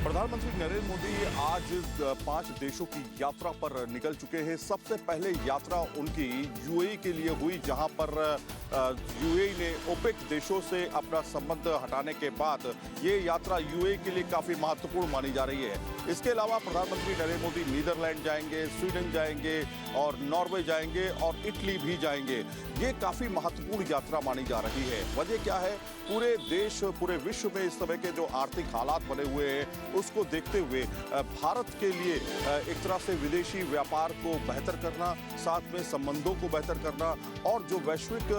प्रधानमंत्री नरेंद्र मोदी आज 5 देशों की यात्रा पर निकल चुके हैं। सबसे पहले यात्रा उनकी यूएई के लिए हुई, जहां पर यूएई ने ओपेक देशों से अपना संबंध हटाने के बाद ये यात्रा यूएई के लिए काफी महत्वपूर्ण मानी जा रही है। इसके अलावा प्रधानमंत्री नरेंद्र मोदी नीदरलैंड जाएंगे, स्वीडन जाएंगे और नॉर्वे जाएंगे और इटली भी जाएंगे। ये काफी महत्वपूर्ण यात्रा मानी जा रही है। वजह क्या है? पूरे देश, पूरे विश्व में इस समय के जो आर्थिक हालात बने हुए हैं उसको देखते हुए भारत के लिए एक तरह से विदेशी व्यापार को बेहतर करना, साथ में संबंधों को बेहतर करना और जो वैश्विक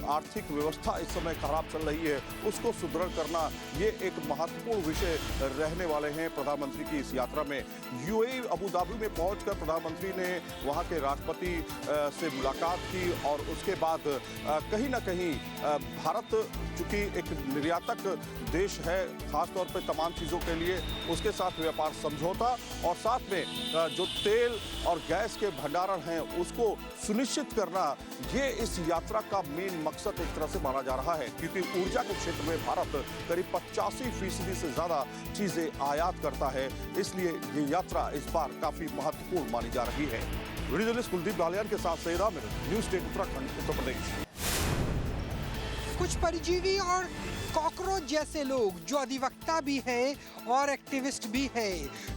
आर्थिक व्यवस्था इस समय खराब चल रही है उसको सुदृढ़ करना, ये एक महत्वपूर्ण विषय रहने वाले हैं प्रधानमंत्री की इस यात्रा में। यूएई अबू धाबी में पहुंचकर प्रधानमंत्री ने वहां के राष्ट्रपति से मुलाकात की और उसके बाद कहीं ना कहीं भारत चूंकि एक निर्यातक देश है खासतौर पे तमाम चीज़ों के लिए, उसके साथ व्यापार समझौता और साथ में जो तेल और गैस के भंडारण हैं उसको सुनिश्चित करना, ये इस यात्रा का मेन मकसद एक तरह से माना जा रहा है। क्योंकि ऊर्जा के क्षेत्र में भारत करीब 85% से ज़्यादा चीज़ें आयात करता है, इसलिए ये यात्रा इस बार काफ़ी महत्वपूर्ण मानी जा रही है। वीडियो जर्नलिस्ट कुलदीप बालियान के साथ सईद आमिर, न्यूज़ 10 उत्तराखंड, उत्तर प्रदेश। कुछ परजीवी और कॉकरोच जैसे लोग जो अधिवक्ता भी है और एक्टिविस्ट भी है,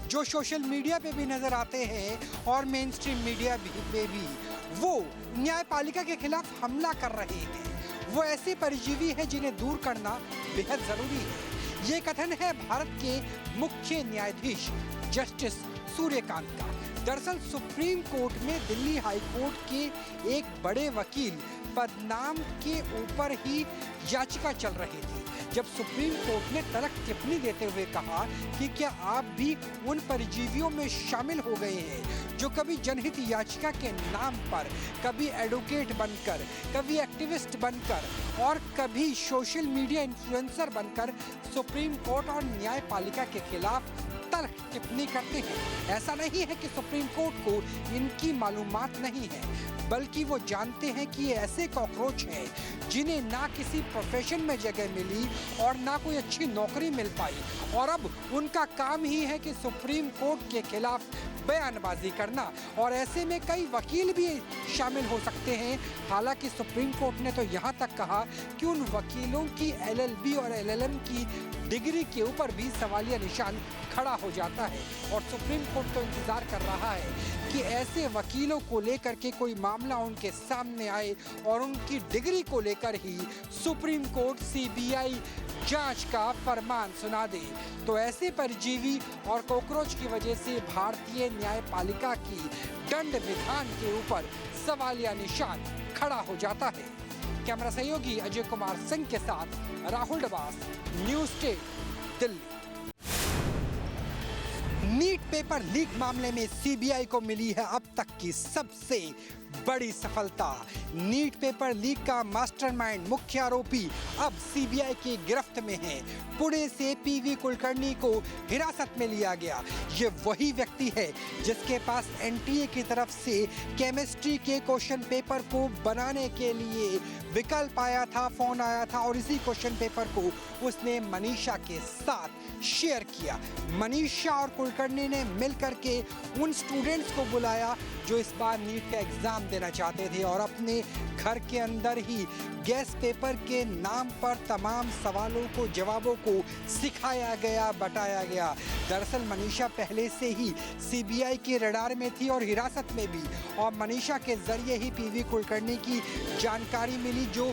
जो सोशल मीडिया पे भी नजर आते हैं और मेन स्ट्रीम मीडिया पे भी, वो न्यायपालिका के खिलाफ हमला कर रहे हैं। वो ऐसे परजीवी हैं जिन्हें दूर करना बेहद जरूरी है। ये कथन है भारत के मुख्य न्यायाधीश जस्टिस सूर्यकांत का। दरअसल सुप्रीम कोर्ट में दिल्ली हाई कोर्ट के एक बड़े वकील पदनाम के ऊपर ही याचिका चल रही थी, जब सुप्रीम कोर्ट ने तलख टिप्पणी देते हुए कहा कि क्या आप भी उन परजीवियों में शामिल हो गए हैं जो कभी जनहित याचिका के नाम पर, कभी एडवोकेट बनकर, कभी एक्टिविस्ट बनकर और कभी सोशल मीडिया इन्फ्लुएंसर बनकर सुप्रीम कोर्ट और न्यायपालिका के खिलाफ तलख टिप्पणी करते हैं। ऐसा नहीं है कि सुप्रीम कोर्ट को इनकी मालूमात नहीं है, बल्कि वो जानते हैं कि ये ऐसे कॉकरोच हैं जिन्हें ना किसी प्रोफेशन में जगह मिली और ना कोई अच्छी नौकरी मिल पाई, और अब उनका काम ही है कि सुप्रीम कोर्ट के खिलाफ बयानबाजी करना। और ऐसे में कई वकील भी शामिल हो सकते हैं। हालांकि सुप्रीम कोर्ट ने तो यहाँ तक कहा कि उन वकीलों की LLB और LLM की डिग्री के ऊपर भी सवालिया निशान खड़ा हो जाता है, और सुप्रीम कोर्ट तो इंतजार कर रहा है कि ऐसे वकीलों को लेकर के कोई मामला उनके सामने आए और उनकी डिग्री को लेकर ही सुप्रीम कोर्ट CBI जांच का फरमान सुना दे। तो ऐसे परजीवी और कॉकरोच की वजह से भारतीय न्यायपालिका की दंड विधान के ऊपर सवालिया निशान खड़ा हो जाता है। कैमरा सहयोगी अजय कुमार सिंह के साथ Rahul Dabas, news 10 Delhi. NEET paper leak मामले में CBI को मिली है अब तक की सबसे बड़ी सफलता। नीट पेपर लीक का मास्टरमाइंड, मुख्य आरोपी अब CBI की गिरफ्त में है। पुणे से PV कुलकर्णी को हिरासत में लिया गया। ये वही व्यक्ति है जिसके पास NTA की तरफ से केमिस्ट्री के क्वेश्चन पेपर को बनाने के लिए विकल्प आया था, फोन आया था, और इसी क्वेश्चन पेपर को उसने मनीषा के साथ शेयर किया। मनीषा और कुलकर्णी ने मिलकर के उन स्टूडेंट्स को बुलाया जो इस बार नीट का एग्जाम देना चाहते थे, और अपने घर के अंदर ही गैस पेपर के नाम पर तमाम सवालों को, जवाबों को सिखाया गया, बताया गया। दरअसल मनीषा पहले से ही CBI के रडार में थी और हिरासत में भी, और मनीषा के जरिए ही PV कुलकर्णी की जानकारी मिली, जो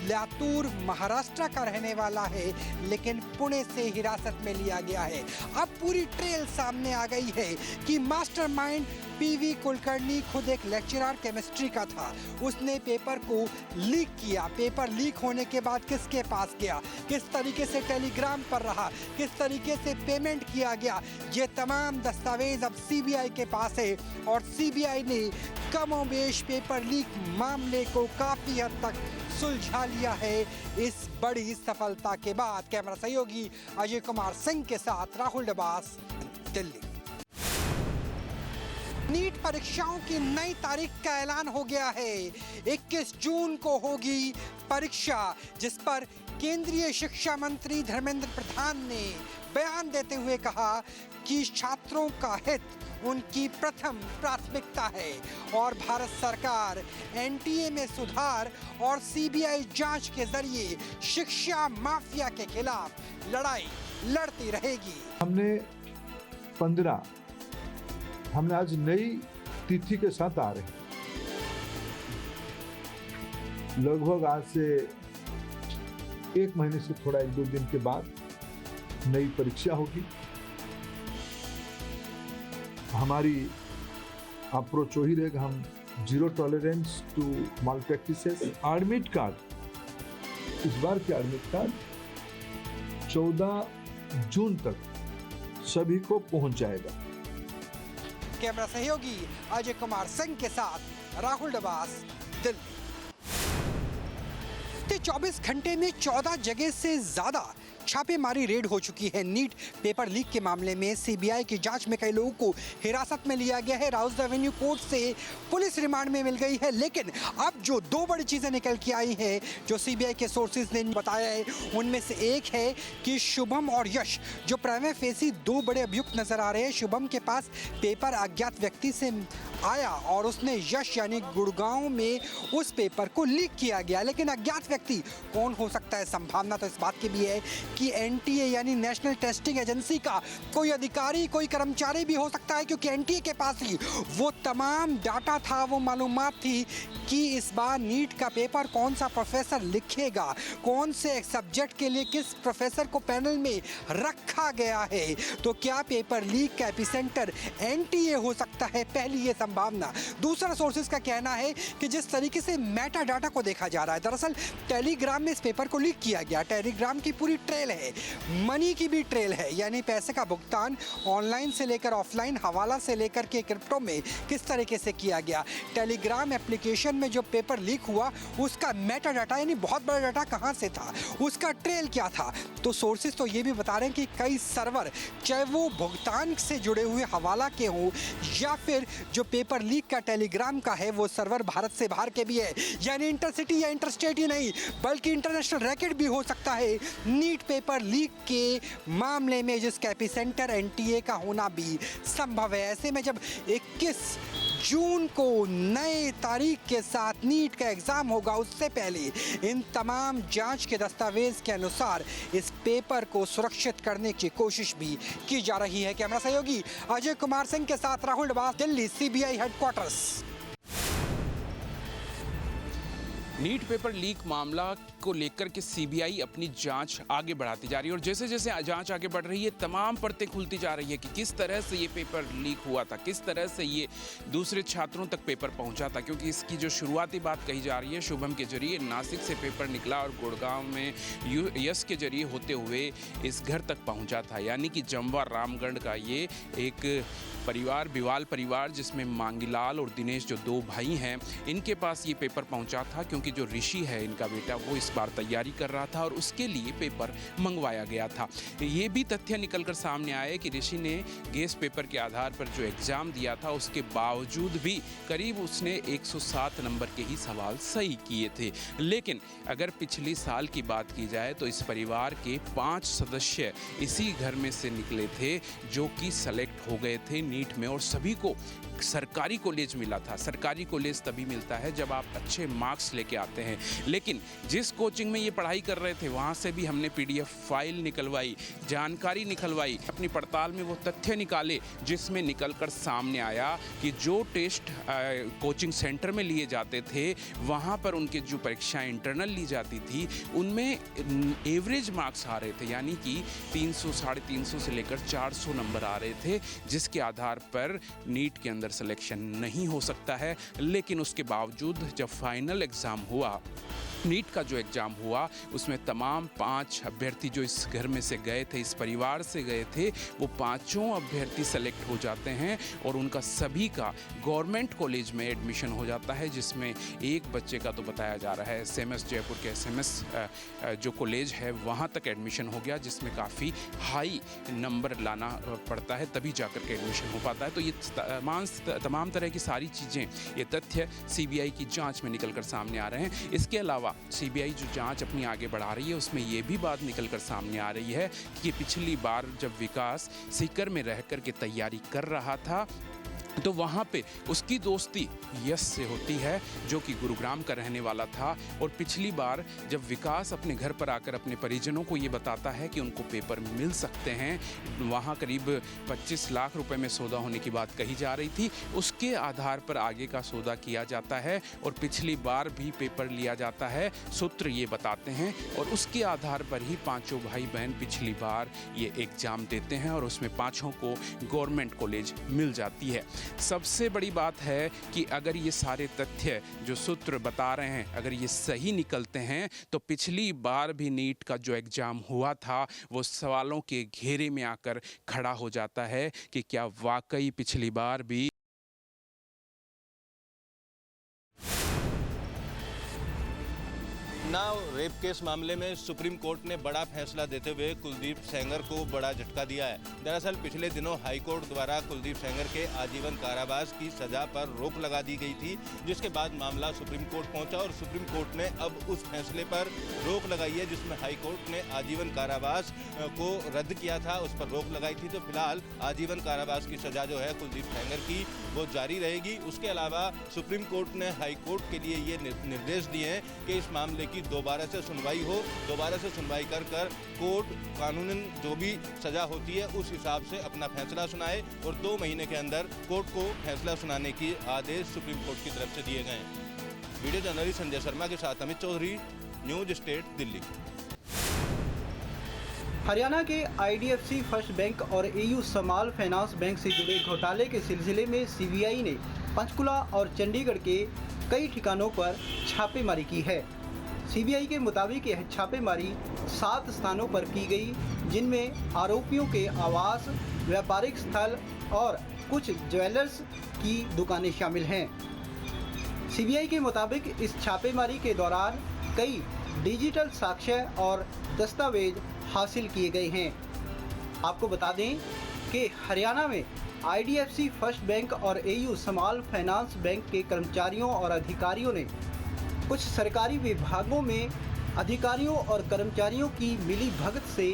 लातूर महाराष्ट्र का रहने वाला है लेकिन पुणे से हिरासत में लिया गया है। अब पूरी ट्रेल सामने आ गई है कि मास्टरमाइंड PV कुलकर्णी खुद एक लेक्चरर केमिस्ट्री का था। उसने पेपर को लीक किया। पेपर लीक होने के बाद किसके पास गया, किस तरीके से टेलीग्राम पर रहा, किस तरीके से पेमेंट किया गया, ये तमाम दस्तावेज अब CBI के पास है, और CBI ने कमोबेश पेपर लीक मामले को काफी हद तक सुलझा लिया है इस बड़ी सफलता के बाद। कैमरा सहयोगी अजय कुमार सिंह के साथ राहुल डबास, दिल्ली। नीट परीक्षाओं की नई तारीख का ऐलान हो गया है। 21 जून को होगी परीक्षा, जिस पर केंद्रीय शिक्षा मंत्री धर्मेंद्र प्रधान ने बयान देते हुए कहा कि छात्रों का हित उनकी प्रथम प्राथमिकता है और भारत सरकार एनटीए में सुधार और सीबीआई जांच के जरिए शिक्षा माफिया के खिलाफ लड़ाई लड़ती रहेगी। हमने 15 हमने आज नई तिथि के साथ आ रहे हैं। लगभग आज से 1 महीने से थोड़ा 1-2 दिन के बाद नई परीक्षा होगी। हमारी अप्रोच वही रहेगा, हम zero tolerance to malpractices. Admit card, इस बार के एडमिट कार्ड 14 जून तक सभी को पहुंच जाएगा। कैमरा सहयोगी अजय कुमार सिंह के साथ राहुल डबास, दिल्ली। 24 घंटे में 14 जगह से ज्यादा छापेमारी रेड हो चुकी है। नीट पेपर लीक के मामले में सीबीआई की जांच में कई लोगों को हिरासत में लिया गया है। राउस रेवेन्यू कोर्ट से पुलिस रिमांड में मिल गई है। लेकिन अब जो 2 बड़ी चीजें निकल के आई हैं, जो सीबीआई के सोर्सेज ने बताया है, उनमें से एक है कि शुभम और यश जो प्राइमा फेसी 2 बड़े अभियुक्त नजर आ रहे हैं। शुभम के पास पेपर अज्ञात व्यक्ति से आया और उसने यश यानी गुड़गांव में उस पेपर को लीक किया गया। लेकिन अज्ञात व्यक्ति कौन हो सकता है? संभावना तो इस बात की भी है कि एनटीए यानी नेशनल टेस्टिंग एजेंसी का कोई अधिकारी, कोई कर्मचारी भी हो सकता है, क्योंकि एनटीए के पास ही वो तमाम डाटा था, वो मालूमात थी कि इस बार नीट का पेपर कौन सा प्रोफेसर लिखेगा, कौन से सब्जेक्ट के लिए किस प्रोफेसर को पैनल में रखा गया है। तो क्या पेपर लीक का एपिसेंटर एनटीए हो सकता है? पहली ये संभावना। दूसरा सोर्सेज का कहना है कि जिस तरीके से मेटा डाटा को देखा जा रहा है, दरअसल टेलीग्राम में इस पेपर को लीक किया गया। टेलीग्राम की पूरी ट्रेल है, मनी की भी ट्रेल है, यानी पैसे का भुगतान ऑनलाइन से लेकर ऑफलाइन, हवाला से लेकर के क्रिप्टो में किस तरीके से किया गया। टेलीग्राम एप्लीकेशन में जो पेपर लीक हुआ उसका मेटा डाटा यानी बहुत बड़ा डाटा कहां से था, उसका ट्रेल क्या था। तो सोर्सेज तो ये भी बता रहे हैं कि कई सर्वर, चाहे वो भुगतान से जुड़े हुए हवाला के हों या फिर जो पेपर लीक का टेलीग्राम का है, वो सर्वर भारत से बाहर के भी है, यानी इंटरसिटी या इंटरस्टेट ही नहीं बल्कि इंटरनेशनल रैकेट भी हो सकता है नीट पेपर लीक के मामले में, जिसका एपिसेंटर एनटीए का होना भी संभव है। ऐसे में जब 21 जून को नए तारीख के साथ नीट का एग्जाम होगा, उससे पहले इन तमाम जांच के दस्तावेज के अनुसार इस पेपर को सुरक्षित करने की कोशिश भी की जा रही है। कैमरा सहयोगी अजय कुमार सिंह के साथ Rahul Dabas, Delhi, CBI headquarters. NEET paper leak मामला को लेकर के सीबीआई अपनी जांच आगे बढ़ाती जा रही है और जैसे जैसे जांच आगे बढ़ रही है, तमाम परतें खुलती जा रही है कि किस तरह से ये पेपर लीक हुआ था, किस तरह से ये दूसरे छात्रों तक पेपर पहुंचा था। क्योंकि इसकी जो शुरुआती बात कही जा रही है, शुभम के जरिए नासिक से पेपर निकला और गुड़गांव में यश के जरिए होते हुए इस घर तक पहुँचा था। यानी कि जमवा रामगढ़ का ये एक परिवार, बिवाल परिवार, जिसमें मांगीलाल और दिनेश जो 2 भाई हैं, इनके पास ये पेपर पहुंचा था क्योंकि जो ऋषि है इनका बेटा, वो इस बार तैयारी कर रहा था और उसके लिए पेपर मंगवाया गया था। ये भी तथ्य निकलकर सामने आया कि ऋषि ने गेस पेपर के आधार पर जो एग्ज़ाम दिया था, उसके बावजूद भी करीब उसने 107 नंबर के ही सवाल सही किए थे। लेकिन अगर पिछले साल की बात की जाए तो इस परिवार के 5 सदस्य इसी घर में से निकले थे जो कि सेलेक्ट हो गए थे नीट में, और सभी को सरकारी कॉलेज मिला था। सरकारी कॉलेज तभी मिलता है जब आप अच्छे मार्क्स लेके आते हैं। लेकिन जिस कोचिंग में ये पढ़ाई कर रहे थे, वहाँ से भी हमने पीडीएफ फाइल निकलवाई, जानकारी निकलवाई, अपनी पड़ताल में वो तथ्य निकाले, जिसमें निकलकर सामने आया कि जो टेस्ट कोचिंग सेंटर में लिए जाते थे, वहाँ पर उनके जो परीक्षाएँ इंटरनल ली जाती थी, उनमें एवरेज मार्क्स आ रहे थे, यानी कि 300, 350 से लेकर 400 नंबर आ रहे थे, जिसके आधार पर नीट के अंदर सिलेक्शन नहीं हो सकता है। लेकिन उसके बावजूद जब फाइनल एग्ज़ाम हुआ, नीट का जो एग्ज़ाम हुआ, उसमें तमाम 5 अभ्यर्थी जो इस घर में से गए थे, इस परिवार से गए थे, वो 5 अभ्यर्थी सेलेक्ट हो जाते हैं और उनका सभी का गवर्नमेंट कॉलेज में एडमिशन हो जाता है, जिसमें एक बच्चे का तो बताया जा रहा है एसएमएस, जयपुर के एसएमएस जो कॉलेज है वहाँ तक एडमिशन हो गया, जिसमें काफ़ी हाई नंबर लाना पड़ता है, तभी जाकर के एडमिशन हो पाता है। तो ये तमाम तमाम तरह की सारी चीज़ें, ये तथ्य सीबीआई की जांच में निकलकर सामने आ रहे हैं। इसके अलावा सीबीआई जो जांच अपनी आगे बढ़ा रही है उसमें ये भी बात निकलकर सामने आ रही है कि पिछली बार जब विकास सीकर में रह कर के तैयारी कर रहा था तो वहाँ पे उसकी दोस्ती यश से होती है जो कि गुरुग्राम का रहने वाला था। और पिछली बार जब विकास अपने घर पर आकर अपने परिजनों को ये बताता है कि उनको पेपर मिल सकते हैं, वहाँ करीब 25 लाख रुपए में सौदा होने की बात कही जा रही थी, उसके आधार पर आगे का सौदा किया जाता है और पिछली बार भी पेपर लिया जाता है, सूत्र ये बताते हैं। और उसके आधार पर ही पांचों भाई बहन पिछली बार ये एग्ज़ाम देते हैं और उसमें पांचों को गवर्नमेंट कॉलेज मिल जाती है। सबसे बड़ी बात है कि अगर ये सारे तथ्य जो सूत्र बता रहे हैं अगर ये सही निकलते हैं तो पिछली बार भी नीट का जो एग्ज़ाम हुआ था वो सवालों के घेरे में आकर खड़ा हो जाता है कि क्या वाकई पिछली बार भी उन्नाव रेप केस मामले में सुप्रीम कोर्ट ने बड़ा फैसला देते हुए कुलदीप सेंगर को बड़ा झटका दिया है। दरअसल पिछले दिनों हाई कोर्ट द्वारा कुलदीप सेंगर के आजीवन कारावास की सजा पर रोक लगा दी गई थी, जिसके बाद मामला सुप्रीम कोर्ट पहुंचा और सुप्रीम कोर्ट ने अब उस फैसले पर रोक लगाई है जिसमें हाई कोर्ट ने आजीवन कारावास को रद्द किया था, उस पर रोक लगाई थी। तो फिलहाल आजीवन कारावास की सजा जो है कुलदीप सेंगर की वो जारी रहेगी। उसके अलावा सुप्रीम कोर्ट ने हाई कोर्ट के लिए ये निर्देश दिए हैं कि इस मामले की दोबारा से सुनवाई हो, दोबारा से सुनवाई कर कोर्ट कानूनन जो भी सजा होती है उस हिसाब से अपना फैसला सुनाए और 2 महीने के अंदर कोर्ट को फैसला सुनाने की आदेश सुप्रीम कोर्ट की तरफ से दिए गए हैं। वीडियो जर्नलिस्ट संजय शर्मा के साथ अमित चौधरी, न्यूज स्टेट दिल्ली। हरियाणा के आईडीएफसी फर्स्ट बैंक और एयू स्मॉल फाइनेंस बैंक से जुड़े घोटाले के सिलसिले में सीबीआई ने पंचकुला और चंडीगढ़ के कई ठिकानों पर छापेमारी की है। सीबीआई के मुताबिक यह छापेमारी 7 स्थानों पर की गई, जिनमें आरोपियों के आवास, व्यापारिक स्थल और कुछ ज्वेलर्स की दुकानें शामिल हैं। सीबीआई के मुताबिक इस छापेमारी के दौरान कई डिजिटल साक्ष्य और दस्तावेज हासिल किए गए हैं। आपको बता दें कि हरियाणा में आईडीएफसी फर्स्ट बैंक और एयू स्मॉल फाइनेंस बैंक के कर्मचारियों और अधिकारियों ने कुछ सरकारी विभागों में अधिकारियों और कर्मचारियों की मिली भगत से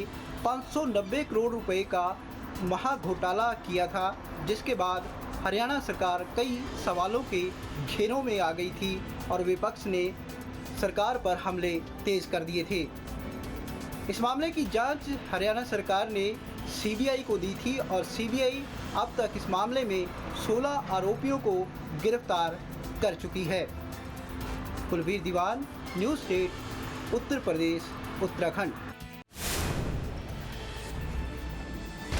590 करोड़ रुपए का महा घोटाला किया था, जिसके बाद हरियाणा सरकार कई सवालों के घेरों में आ गई थी और विपक्ष ने सरकार पर हमले तेज कर दिए थे। इस मामले की जांच हरियाणा सरकार ने सीबीआई को दी थी और सीबीआई अब तक इस मामले में 16 आरोपियों को गिरफ्तार कर चुकी है। कुलवीर दीवान, न्यूज़ स्टेट, उत्तर प्रदेश, उत्तराखंड।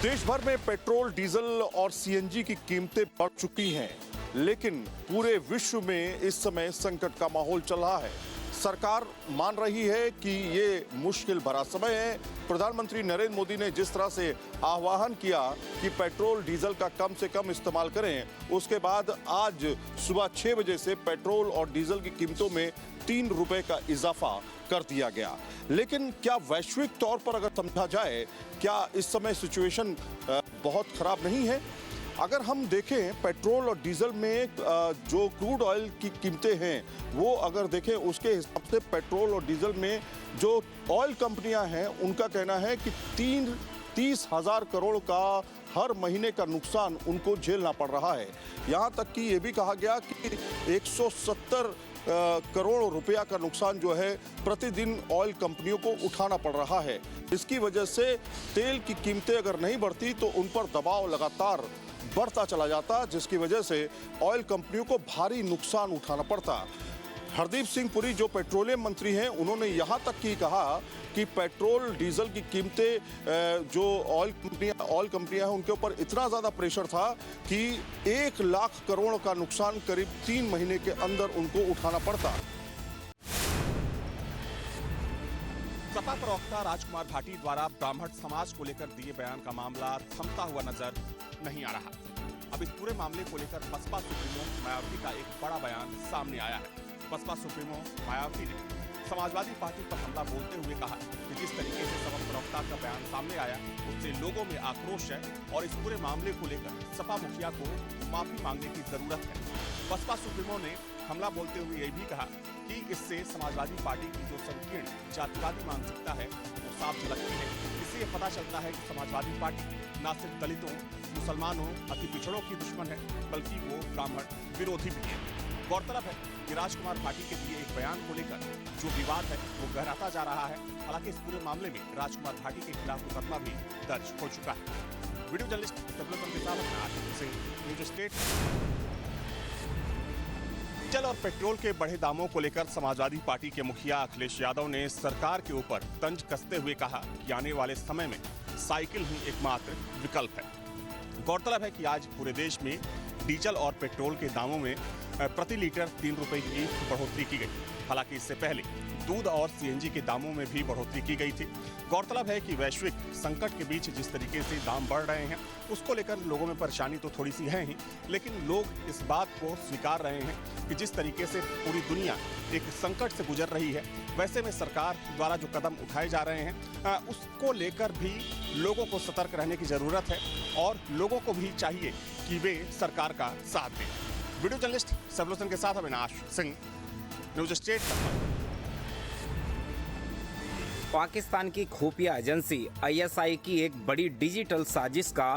देश भर में पेट्रोल, डीजल और सीएनजी की कीमतें बढ़ चुकी हैं, लेकिन पूरे विश्व में इस समय संकट का माहौल चल रहा है। सरकार मान रही है कि ये मुश्किल भरा समय है। प्रधानमंत्री नरेंद्र मोदी ने जिस तरह से आह्वान किया कि पेट्रोल डीजल का कम से कम इस्तेमाल करें, उसके बाद आज सुबह 6 बजे से पेट्रोल और डीजल की कीमतों में 3 रुपए का इजाफा कर दिया गया। लेकिन क्या वैश्विक तौर पर अगर समझा जाए, क्या इस समय सिचुएशन बहुत खराब नहीं है? अगर हम देखें पेट्रोल और डीजल में जो क्रूड ऑयल की कीमतें हैं वो अगर देखें उसके हिसाब से पेट्रोल और डीजल में जो ऑयल कंपनियां हैं उनका कहना है कि 30,000 करोड़ का हर महीने का नुकसान उनको झेलना पड़ रहा है। यहाँ तक कि ये भी कहा गया कि 170 करोड़ रुपया का नुकसान जो है प्रतिदिन ऑयल कंपनियों को उठाना पड़ रहा है। इसकी वजह से तेल की कीमतें अगर नहीं बढ़ती तो उन पर दबाव लगातार बढ़ता चला जाता, जिसकी वजह से ऑयल कंपनियों को भारी नुकसान उठाना पड़ता। हरदीप सिंह पुरी जो पेट्रोलियम मंत्री हैं, उन्होंने यहाँ तक कि कहा कि पेट्रोल डीजल की कीमतें जो ऑयल कंपनियां हैं उनके ऊपर इतना ज़्यादा प्रेशर था कि 1 लाख करोड़ का नुकसान करीब 3 महीने के अंदर उनको उठाना पड़ता। सपा प्रवक्ता राजकुमार भाटी द्वारा ब्राह्मण समाज को लेकर दिए बयान का मामला थमता हुआ नजर नहीं आ रहा। अब इस पूरे मामले को लेकर बसपा सुप्रीमो मायावती का एक बड़ा बयान सामने आया है। बसपा सुप्रीमो मायावती ने समाजवादी पार्टी पर हमला बोलते हुए कहा कि जिस तरीके से सपा प्रवक्ता का बयान सामने आया उससे लोगों में आक्रोश है और इस पूरे मामले को लेकर सपा मुखिया को माफी मांगने की जरूरत है। बसपा सुप्रीमो ने हमला बोलते हुए यह भी कहा कि इससे समाजवादी पार्टी की जो संकीर्ण जातिवादी मानसिकता है वो साफ झलकती है। इससे ये पता चलता है कि समाजवादी पार्टी न सिर्फ दलितों, मुसलमानों, अति पिछड़ों की दुश्मन है बल्कि वो ब्राह्मण विरोधी भी है। गौरतलब है कि राजकुमार भाटी के दिए एक बयान को लेकर जो विवाद है वो गहराता जा रहा है। हालांकि इस पूरे मामले में राजकुमार भाटी के खिलाफ मुकदमा भी दर्ज हो चुका है। वीडियो जर्नलिस्ट सफलतन के साथ Ashish Singh, news state. Diesel और पेट्रोल के बढ़े दामों को लेकर समाजवादी पार्टी के मुखिया अखिलेश यादव ने सरकार के ऊपर तंज कसते हुए कहा कि आने वाले समय में साइकिल ही एकमात्र विकल्प है। गौरतलब है कि आज पूरे देश में डीजल और पेट्रोल के दामों में प्रति लीटर 3 रुपए की बढ़ोतरी की गई। हालांकि इससे पहले दूध और सीएनजी के दामों में भी बढ़ोतरी की गई थी। गौरतलब है कि वैश्विक संकट के बीच जिस तरीके से दाम बढ़ रहे हैं उसको लेकर लोगों में परेशानी तो थोड़ी सी है ही, लेकिन लोग इस बात को स्वीकार रहे हैं कि जिस तरीके से पूरी दुनिया एक संकट से गुजर रही है, वैसे में सरकार द्वारा जो कदम उठाए जा रहे हैं उसको लेकर भी लोगों को सतर्क रहने की जरूरत है और लोगों को भी चाहिए कि वे सरकार का साथ दें। वीडियो जर्नलिस्ट सबलोचन के साथ अविनाश सिंह, न्यूज स्टेट। पाकिस्तान की खुफिया एजेंसी ISI की एक बड़ी डिजिटल साजिश का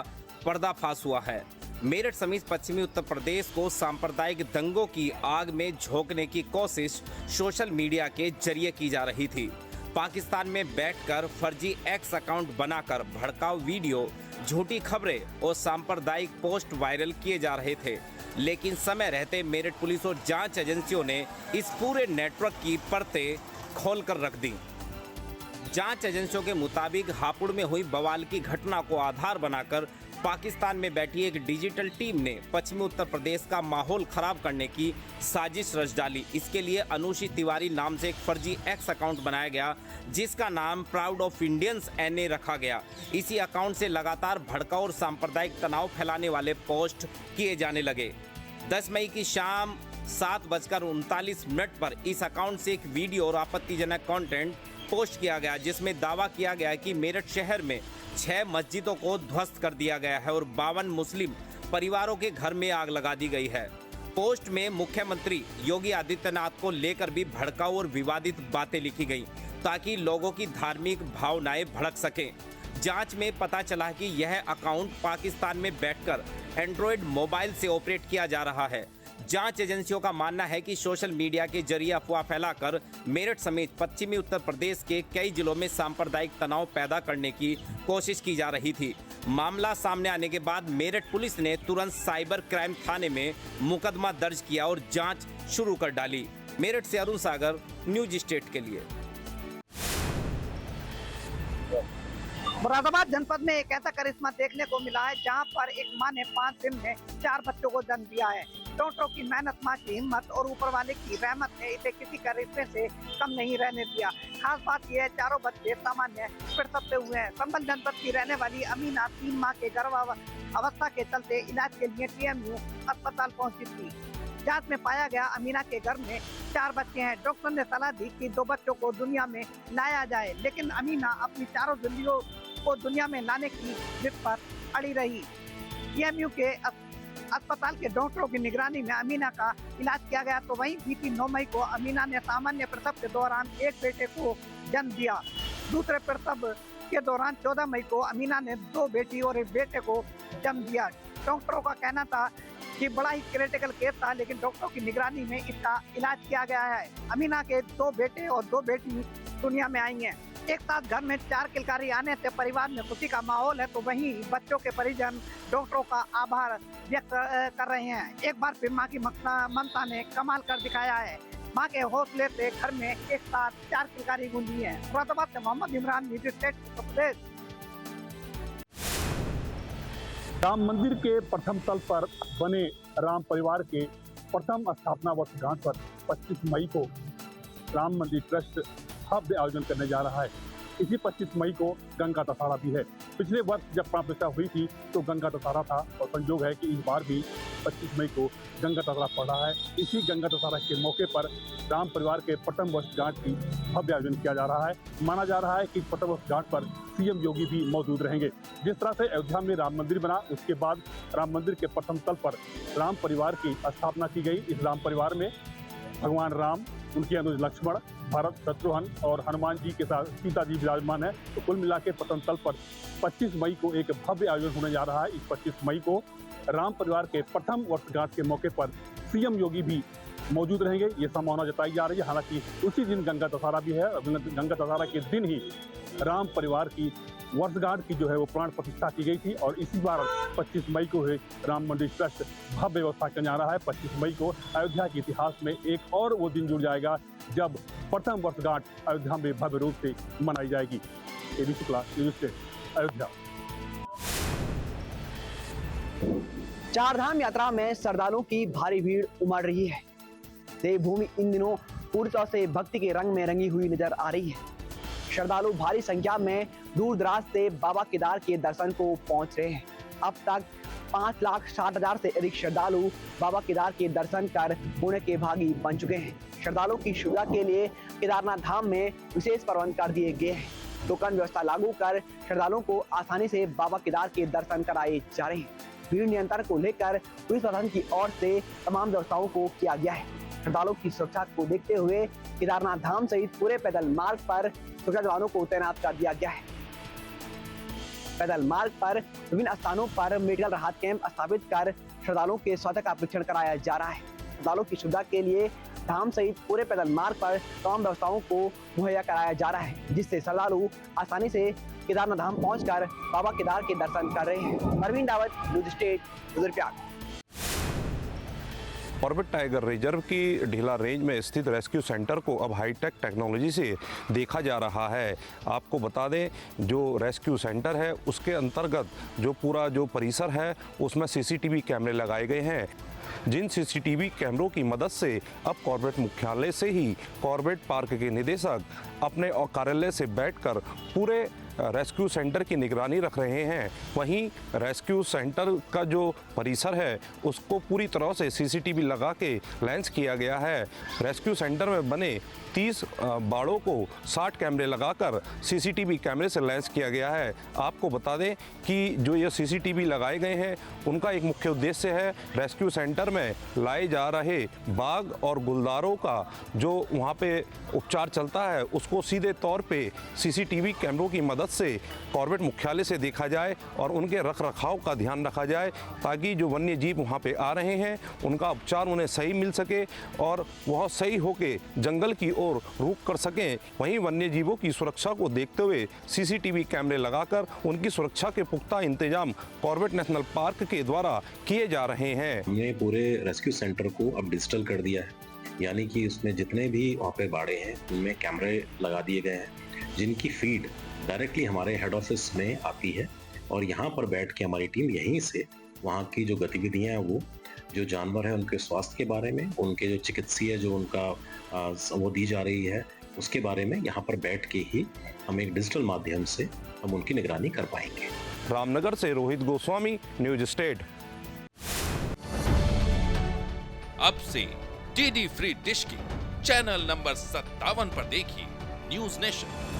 पर्दाफाश हुआ है। मेरठ समेत पश्चिमी उत्तर प्रदेश को सांप्रदायिक दंगों की आग में झोंकने की कोशिश सोशल मीडिया के जरिए की जा रही थी। पाकिस्तान में बैठकर फर्जी X अकाउंट बनाकर भड़काऊ वीडियो, झूठी खबरें और सांप्रदायिक पोस्ट वायरल किए जा रहे थे। लेकिन समय रहते मेरठ पुलिस और जांच एजेंसियों ने इस पूरे नेटवर्क की परतें खोलकर रख दी। जांच एजेंसियों के मुताबिक हापुड़ में हुई बवाल की घटना को आधार बनाकर पाकिस्तान में बैठी एक डिजिटल टीम ने पश्चिमी उत्तर प्रदेश का माहौल खराब करने की साजिश रच डाली। इसके लिए अनुषी तिवारी नाम से एक फर्जी X अकाउंट बनाया गया जिसका नाम प्राउड ऑफ इंडियंस NA रखा गया। इसी अकाउंट से लगातार भड़काऊ और सांप्रदायिक तनाव फैलाने वाले पोस्ट किए जाने लगे। 10 मई की शाम 7:39 पर इस अकाउंट से एक वीडियो और आपत्तिजनक कंटेंट पोस्ट किया गया जिसमें दावा किया गया कि मेरठ शहर में 6 मस्जिदों को ध्वस्त कर दिया गया है और 52 मुस्लिम परिवारों के घर में आग लगा दी गई है। पोस्ट में मुख्यमंत्री योगी आदित्यनाथ को लेकर भी भड़काऊ और विवादित बातें लिखी गई ताकि लोगों की धार्मिक भावनाएं भड़क सकें। जांच में पता चला कि यह अकाउंट पाकिस्तान में बैठकर एंड्रॉयड मोबाइल से ऑपरेट किया जा रहा है। जांच एजेंसियों का मानना है कि सोशल मीडिया के जरिए अफवाह फैलाकर मेरठ समेत पश्चिमी उत्तर प्रदेश के कई जिलों में सांप्रदायिक तनाव पैदा करने की कोशिश की जा रही थी। मामला सामने आने के बाद मेरठ पुलिस ने तुरंत साइबर क्राइम थाने में मुकदमा दर्ज किया और जांच शुरू कर डाली। मेरठ से अरुण सागर, न्यूज स्टेट के लिए। मुरादाबाद जनपद में एक ऐसा करिश्मा देखने को मिला है जहां पर एक मां ने 5 दिन में 4 बच्चों को जन्म दिया है। डॉक्टरों की मेहनत, मां की हिम्मत और ऊपर वाले की रहमत ने इसे किसी करिश्मे से कम नहीं रहने दिया। खास बात यह है, चारों बच्चे सामान्य प्रसव से हुए हैं। संभल जनपद की रहने वाली अमीना 3 माह के गर्भावस्था के चलते इलाज के लिए TMU अस्पताल पहुँची थी। जांच में पाया गया अमीना के गर्भ में 4 बच्चे हैं। डॉक्टर ने सलाह दी कि 2 बच्चों को दुनिया में लाया जाए, लेकिन अमीना अपनी चारों बिल्लियों को दुनिया में लाने की जिद पर अड़ी रही। TMU के अस्पताल के डॉक्टरों की निगरानी में अमीना का इलाज किया गया। तो वहीं बीती 9 मई को अमीना ने सामान्य प्रसव के दौरान एक बेटे को जन्म दिया। दूसरे प्रसव के दौरान 14 मई को अमीना ने 2 बेटी और एक बेटे को जन्म दिया। डॉक्टरों का कहना था कि बड़ा ही क्रिटिकल केस था, लेकिन डॉक्टरों की निगरानी में इसका इलाज किया गया है। अमीना के 2 बेटे और 2 बेटी दुनिया में आई हैं। एक साथ घर में 4 किलकारी आने से परिवार में खुशी का माहौल है। तो वहीं बच्चों के परिजन डॉक्टरों का आभार व्यक्त कर रहे हैं। एक बार फिर मां की ममता ने कमाल कर दिखाया है। मां के हौसले से घर में एक साथ 4 किलकारी गूंजी है। मुरादाबाद से मोहम्मद इमरान, न्यूज स्टेट उत्तर प्रदेश। राम मंदिर के प्रथम तल पर बने राम परिवार के प्रथम स्थापना वर्षगांठ पर 25 मई को राम मंदिर ट्रस्ट भव्य आयोजन करने जा रहा है। इसी 25 मई को गंगा दशहरा भी है। पिछले वर्ष जब प्राण प्रतिष्ठा हुई थी तो गंगा दशहरा था और संयोग है कि इस बार भी 25 मई को गंगा दशहरा पड़ रहा है। इसी गंगा दशहरा के मौके पर राम परिवार के प्रथम वर्षगांठ की भव्य आयोजन किया जा रहा है। माना जा रहा है कि प्रथम वर्षगांठ पर सीएम योगी भी मौजूद रहेंगे। जिस तरह से अयोध्या में राम मंदिर बना, उसके बाद राम मंदिर के प्रथम तल पर राम परिवार की स्थापना की गई। इस राम परिवार में भगवान राम, उनके अनुज लक्ष्मण, भरत, शत्रुघ्न और हनुमान जी के साथ सीता जी विराजमान है। तो कुल मिला के प्रथम तल पर 25 मई को एक भव्य आयोजन होने जा रहा है। इस 25 मई को राम परिवार के प्रथम वर्षगांठ के मौके पर सीएम योगी भी मौजूद रहेंगे, ये संभावना जताई जा रही है। हालांकि उसी दिन गंगा दशहरा भी है। गंगा दशहरा के दिन ही राम परिवार की वर्षगांठ की जो है वो प्राण प्रतिष्ठा की गई थी और इसी बार 25 मई को है राम मंदिर ट्रस्ट भव्य व्यवस्था करने जा रहा है। 25 मई को अयोध्या के इतिहास में एक और वो दिन जुड़ जाएगा जब प्रथम वर्षगांठ अयोध्या में भव्य रूप से मनाई जाएगी। AB Shukla, news state, Ayodhya. Chardham यात्रा में श्रद्धालुओं की भारी भीड़ उमड़ रही है। देवभूमि इन दिनों पूरी तरह से भक्ति के रंग में रंगी हुई नजर आ रही है। श्रद्धालु भारी संख्या में दूर दराज से बाबा केदार के दर्शन को पहुंच रहे हैं। अब तक 5,60,000 से अधिक श्रद्धालु बाबा केदार के दर्शन कर पुण्य के भागी बन चुके हैं। श्रद्धालुओं की सुविधा के लिए केदारनाथ धाम में विशेष प्रबंध कर दिए गए हैं। टोकन व्यवस्था लागू कर श्रद्धालुओं को आसानी से बाबा केदार के दर्शन कराए जा रहे हैं। भीड़ नियंत्रण को लेकर पुलिस प्रशासन की ओर से तमाम व्यवस्थाओं को किया गया है। श्रद्धालुओं की सुरक्षा को देखते हुए केदारनाथ धाम सहित पूरे पैदल मार्ग पर सुरक्षा जवानों को तैनात कर दिया गया है। पैदल मार्ग पर विभिन्न स्थानों पर मेडिकल राहत कैंप स्थापित कर श्रद्धालुओं के स्वास्थ्य का परीक्षण कराया जा रहा है। श्रद्धालुओं की सुविधा के लिए धाम सहित पूरे पैदल मार्ग पर तमाम व्यवस्थाओं को मुहैया कराया जा रहा है, जिससे श्रद्धालु आसानी से केदारनाथ धाम पहुंचकर बाबा केदार के दर्शन कर रहे हैं। परवीन दावत, news state, Rudraprayag. Corbett tiger reserve की ढीला रेंज में स्थित रेस्क्यू सेंटर को अब हाईटेक टेक्नोलॉजी से देखा जा रहा है। आपको बता दें, जो रेस्क्यू सेंटर है उसके अंतर्गत जो पूरा जो परिसर है उसमें सीसीटीवी कैमरे लगाए गए हैं, जिन सीसीटीवी कैमरों की मदद से अब कॉर्बेट मुख्यालय से ही कॉर्बेट पार्क के निदेशक अपने कार्यालय से बैठकर पूरे रेस्क्यू सेंटर की निगरानी रख रहे हैं। वहीं रेस्क्यू सेंटर का जो परिसर है उसको पूरी तरह से सीसीटीवी लगा के लेंस किया गया है। रेस्क्यू सेंटर में बने 30 बाड़ों को 60 कैमरे लगाकर सीसीटीवी कैमरे से लेंस किया गया है। आपको बता दें कि जो ये सीसीटीवी लगाए गए हैं उनका एक मुख्य उद्देश्य है रेस्क्यू सेंटर में लाए जा रहे बाघ और गुलदारों का जो वहाँ पे उपचार चलता है उसको सीधे तौर पे सीसीटीवी कैमरों की मदद से कॉर्बेट मुख्यालय से देखा जाए और उनके रख रखाव का ध्यान रखा जाए, ताकि जो वन्य जीव वहाँ पे आ रहे हैं उनका उपचार उन्हें सही मिल सके और वह सही होके जंगल की ओर रुख कर सकें। वहीं वन्य जीवों की सुरक्षा को देखते हुए सीसीटीवी कैमरे लगाकर उनकी सुरक्षा के पुख्ता इंतजाम कॉर्बेट नेशनल पार्क के द्वारा किए जा रहे हैं। हमने पूरे रेस्क्यू सेंटर को अब डिजिटल कर दिया है, यानी कि उसमें जितने भी वहाँ पे बाड़े हैं उनमें कैमरे लगा दिए गए हैं, जिनकी फीड डायरेक्टली हमारे हेड ऑफिस में आती है और यहाँ पर बैठ के हमारी टीम यहीं से वहाँ की जो गतिविधियाँ हैं, वो जो जानवर हैं उनके स्वास्थ्य के बारे में, उनके जो चिकित्सीय जो उनका वो दी जा रही है उसके बारे में यहाँ पर बैठ के ही हम एक डिजिटल माध्यम से हम उनकी निगरानी कर पाएंगे। रामनगर से रोहित गोस्वामी, न्यूज़ स्टेट। अब से डीडी फ्री डिश की चैनल नंबर 57 पर देखिए न्यूज़ नेशन।